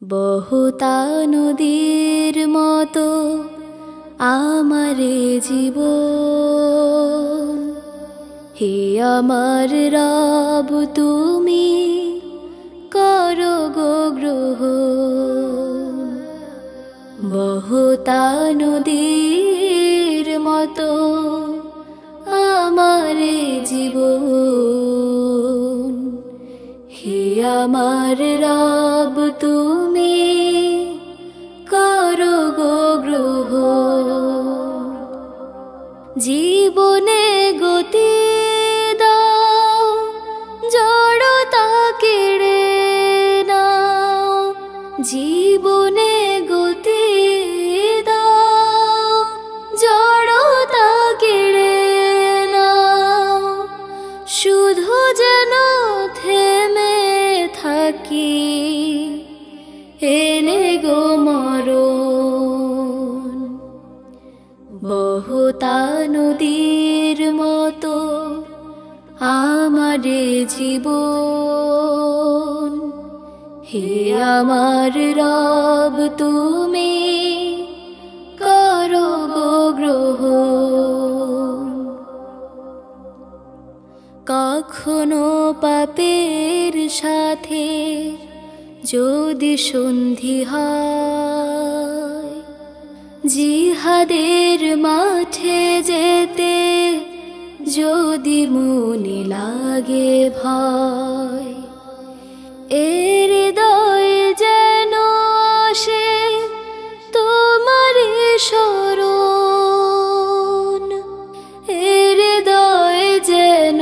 বহুতা নদীর মতো আমারে জীবন, হে আমার রব তুমি করো গো গ্রহণ। বহুতা নদীর মতো আমারে জীবন, হে আমার রব তুমি করো গো গ্রহণ। জীবনে গতি দাও, জড়তা কেড়ে নাও। জীবনে গতি দাও, জড়তা কেড়ে নাও। শুধু যেন থেমে থাকি এলে গো মরণ। বহুতা নদীর মতো আমারে জীবন, হে আমার রব তুমি করো গো গ্রহণ। কখনো পাপের সাথে যদি সন্ধি হয়, জিহাদের মাঠে যেতে যদি মনে লাগে ভয়, এর হৃদয় যেন আসে তোমারই শরণ। এর হৃদয় যেন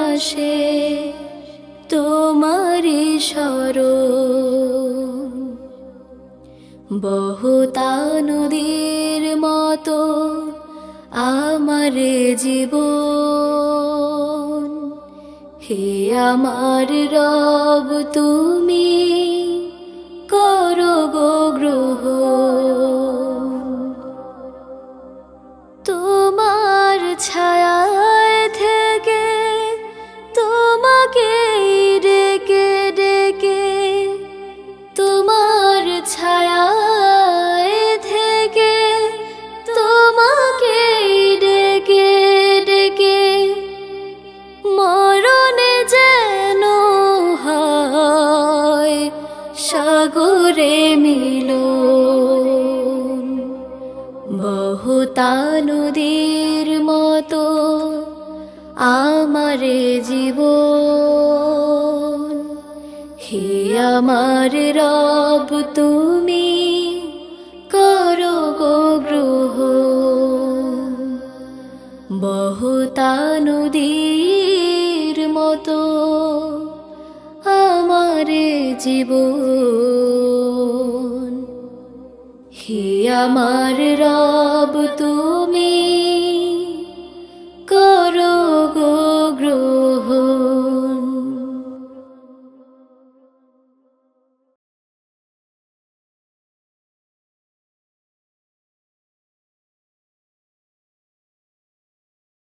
আসে তোমারই শরণ। বহুতা নদীর মতো আমারে জীবন, হে আমার রব তুমি করো গো গ্রহণ। তোমার ছায়ায় থেকে তোমাকে ডেকে ডেকে, তোমার ছায়ায় থেকে তোমাকে ডেকে ডেকে, মরণে যেন হয় সাগরে মিলন। বহুতা নদীর মতো আমারে জীবন, হে আমার রব তুমি করো গো গ্রহণ। বহুতা নদীর মতো আমারে জীবন, হে আমার রব তুমি